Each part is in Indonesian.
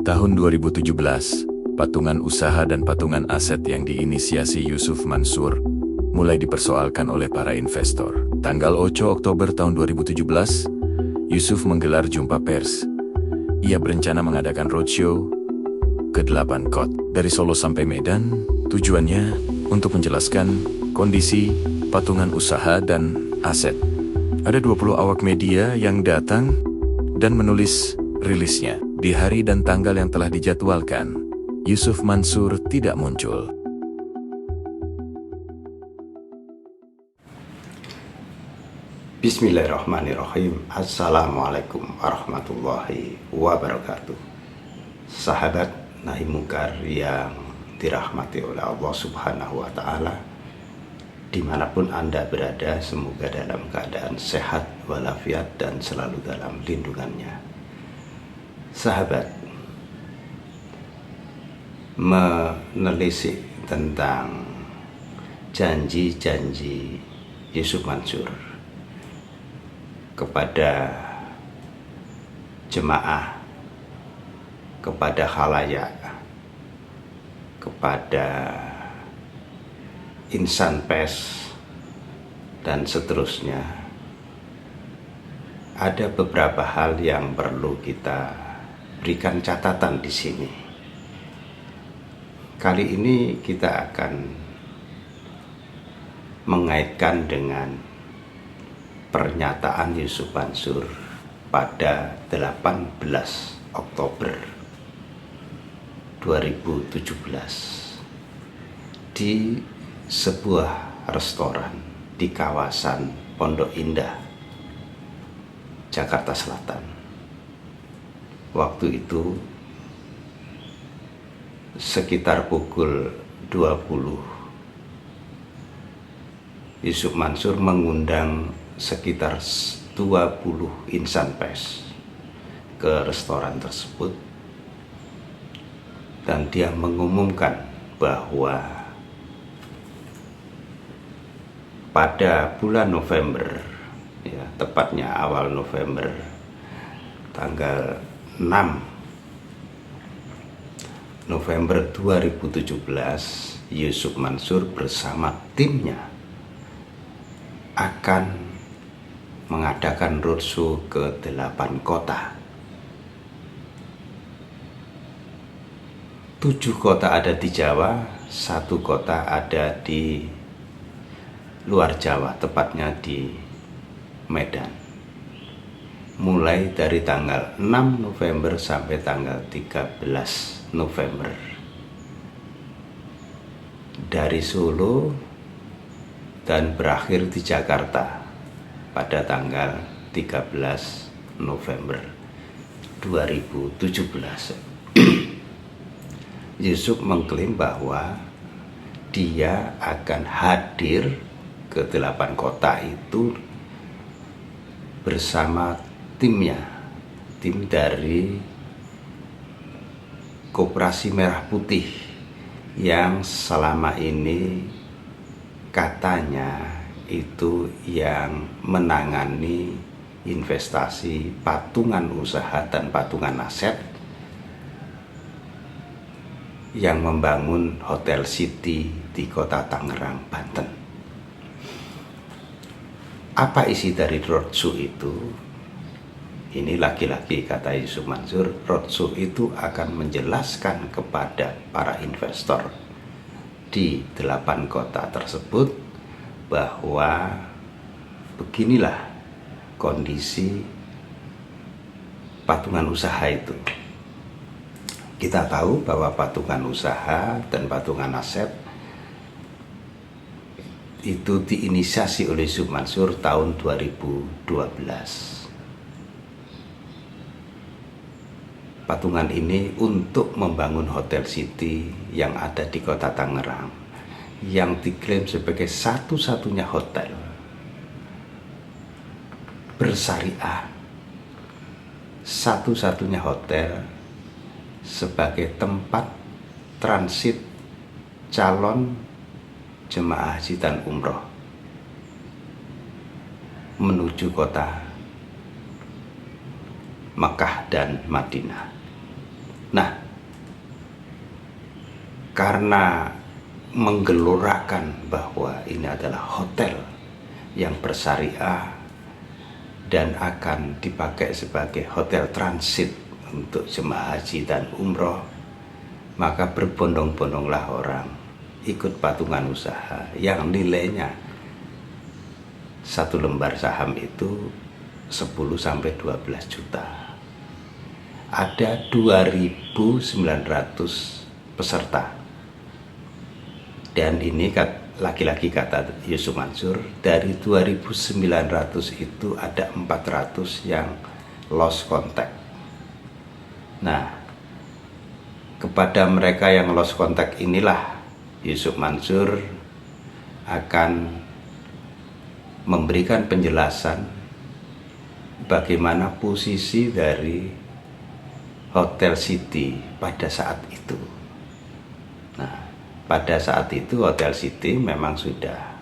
Tahun 2017, patungan usaha dan patungan aset yang diinisiasi Yusuf Mansur mulai dipersoalkan oleh para investor. Tanggal 8 Oktober tahun 2017, Yusuf menggelar jumpa pers. Ia berencana mengadakan roadshow ke 8 kota dari Solo sampai Medan. Tujuannya untuk menjelaskan kondisi patungan usaha dan aset. Ada 20 awak media yang datang dan menulis rilisnya. Di hari dan tanggal yang telah dijadwalkan, Yusuf Mansur tidak muncul. Bismillahirrahmanirrahim. Assalamualaikum warahmatullahi wabarakatuh. Sahabat Nahi Mungkar yang dirahmati oleh Allah Subhanahu wa Ta'ala, dimanapun Anda berada, semoga dalam keadaan sehat walafiat dan selalu dalam lindungannya. Sahabat, menelisik tentang janji-janji Yusuf Mansur kepada jemaah, kepada khalayak, kepada insan pers, dan seterusnya. Ada beberapa hal yang perlu kita berikan catatan di sini. Kali ini kita akan mengaitkan dengan pernyataan Yusuf Mansur pada 18 Oktober 2017 di sebuah restoran di kawasan Pondok Indah, Jakarta Selatan. Waktu itu sekitar pukul 20, Yusuf Mansur mengundang sekitar 20 insan pers ke restoran tersebut, dan dia mengumumkan bahwa pada bulan November, ya, tepatnya awal November, tanggal 6 November 2017, Yusuf Mansur bersama timnya akan mengadakan roadshow ke 8 kota. 7 kota ada di Jawa, 1 kota ada di luar Jawa, tepatnya di Medan. Mulai dari tanggal 6 November sampai tanggal 13 November. Dari Solo dan berakhir di Jakarta pada tanggal 13 November 2017. Yusuf mengklaim bahwa dia akan hadir ke 8 kota itu bersama timnya, tim dari Koperasi Merah Putih yang selama ini katanya itu yang menangani investasi patungan usaha dan patungan aset yang membangun Hotel City di kota Tangerang, Banten. Apa isi dari roadshow itu? Ini lagi-lagi kata Yusuf Mansur, roadshow itu akan menjelaskan kepada para investor di 8 kota tersebut bahwa beginilah kondisi patungan usaha itu. Kita tahu bahwa patungan usaha dan patungan aset itu diinisiasi oleh Yusuf Mansur tahun 2012. Patungan ini untuk membangun Hotel City yang ada di kota Tangerang, yang diklaim sebagai satu-satunya hotel bersyariah, satu-satunya hotel sebagai tempat transit calon jemaah haji dan umroh menuju kota Makkah dan Madinah. Nah, karena menggelorakan bahwa ini adalah hotel yang bersyariah dan akan dipakai sebagai hotel transit untuk jemaah haji dan umroh, maka berbondong-bondonglah orang ikut patungan usaha yang nilainya satu lembar saham itu 10-12 juta. Ada 2.900 peserta. Dan ini lagi-lagi kata Yusuf Mansur, dari 2.900 itu ada 400 yang lost contact. Nah, kepada mereka yang lost contact inilah Yusuf Mansur akan memberikan penjelasan bagaimana posisi dari Hotel City pada saat itu. Nah, pada saat itu Hotel City memang sudah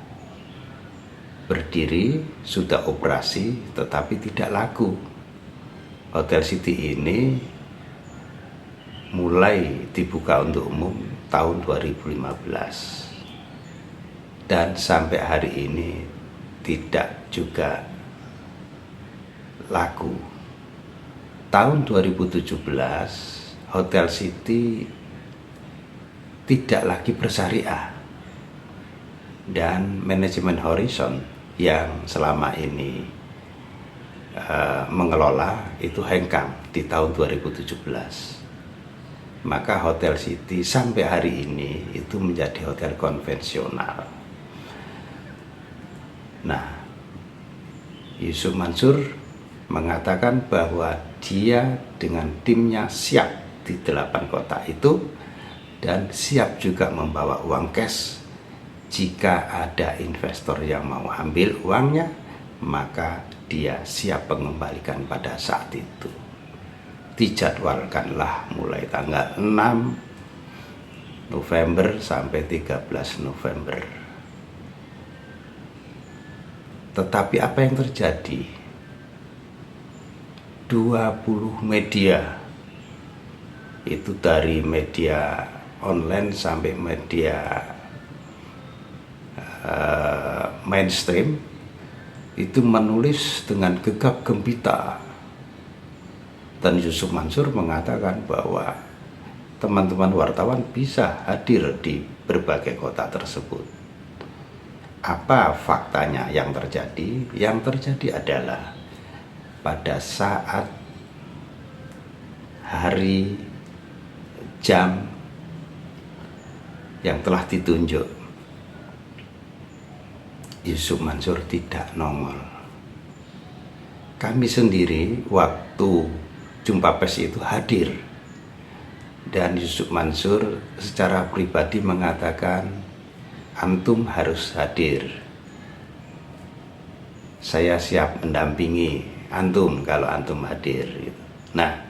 berdiri, sudah operasi, tetapi tidak laku. Hotel City ini mulai dibuka untuk umum tahun 2015 dan sampai hari ini tidak juga laku. Tahun 2017 Hotel City tidak lagi bersyariah dan manajemen Horizon yang selama ini mengelola itu hengkang di tahun 2017. Maka Hotel City sampai hari ini itu menjadi hotel konvensional. Nah, Yusuf Mansur mengatakan bahwa dia dengan timnya siap di 8 kota itu dan siap juga membawa uang cash. Jika ada investor yang mau ambil uangnya, maka dia siap mengembalikan pada saat itu. Dijadwalkanlah mulai tanggal 6 November sampai 13 November. Tetapi apa yang terjadi? 20 media, itu dari media online sampai media mainstream, itu menulis dengan gegap gempita. Dan Yusuf Mansur mengatakan bahwa teman-teman wartawan bisa hadir di berbagai kota tersebut. Apa faktanya yang terjadi? Yang terjadi adalah pada saat hari, jam yang telah ditunjuk, Yusuf Mansur tidak nongol. Kami sendiri waktu jumpa pers itu hadir, dan Yusuf Mansur secara pribadi mengatakan, antum harus hadir, saya siap mendampingi antum kalau antum hadir. Nah,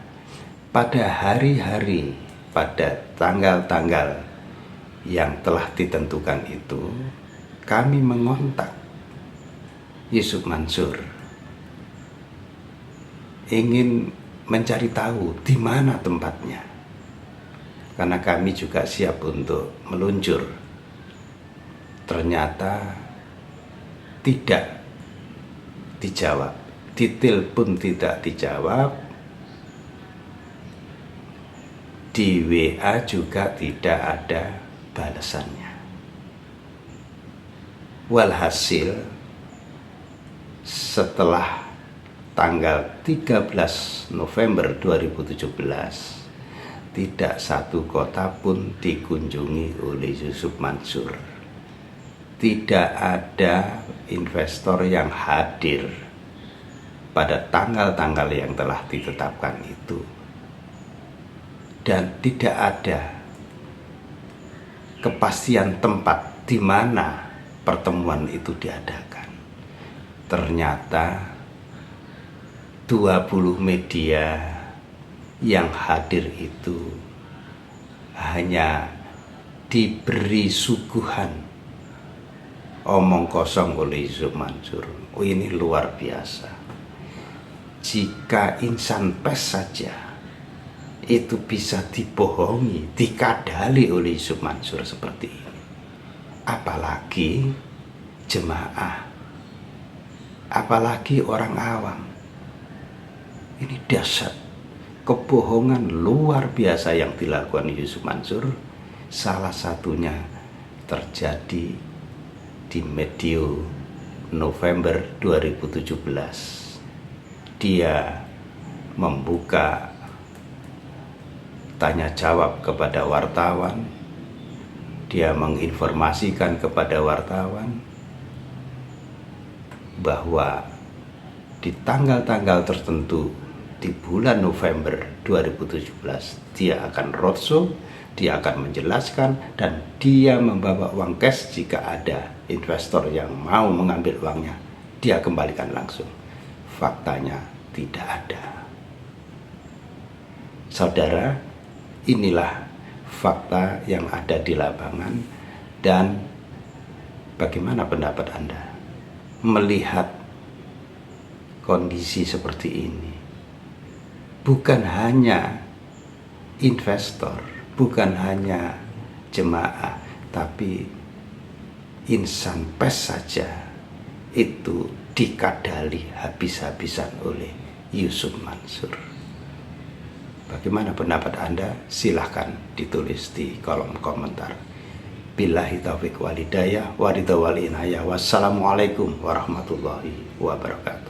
pada hari-hari, pada tanggal-tanggal yang telah ditentukan itu, kami mengontak Yusuf Mansur, ingin mencari tahu di mana tempatnya, karena kami juga siap untuk meluncur. Ternyata tidak dijawab, ditelepon tidak dijawab, di WA juga tidak ada balasannya. Walhasil setelah tanggal 13 November 2017 tidak satu kota pun dikunjungi oleh Yusuf Mansur. Tidak ada investor yang hadir pada tanggal-tanggal yang telah ditetapkan itu. Dan tidak ada kepastian tempat di mana pertemuan itu diadakan. Ternyata 20 media yang hadir itu hanya diberi suguhan omong kosong oleh Yusuf Mansur. Oh, ini luar biasa. Jika insan pers saja itu bisa dibohongi, dikadali oleh Yusuf Mansur seperti ini. Apalagi jemaah, apalagi orang awam. Ini dahsyat, kebohongan luar biasa yang dilakukan Yusuf Mansur. Salah satunya terjadi di medio November 2017. Dia membuka tanya jawab kepada wartawan. Dia menginformasikan kepada wartawan bahwa di tanggal-tanggal tertentu di bulan November 2017 dia akan roadshow, dia akan menjelaskan, dan dia membawa uang cash. Jika ada investor yang mau mengambil uangnya, dia kembalikan langsung. Faktanya tidak ada. Saudara, inilah fakta yang ada di lapangan. Dan bagaimana pendapat Anda melihat kondisi seperti ini? Bukan hanya investor, bukan hanya jemaah, tapi insan pers saja itu dikadali habis-habisan oleh Yusuf Mansur. Bagaimana pendapat Anda? Silahkan ditulis di kolom komentar. Billahi taufiq walhidayah, waridha wal inayah. Wassalamualaikum warahmatullahi wabarakatuh.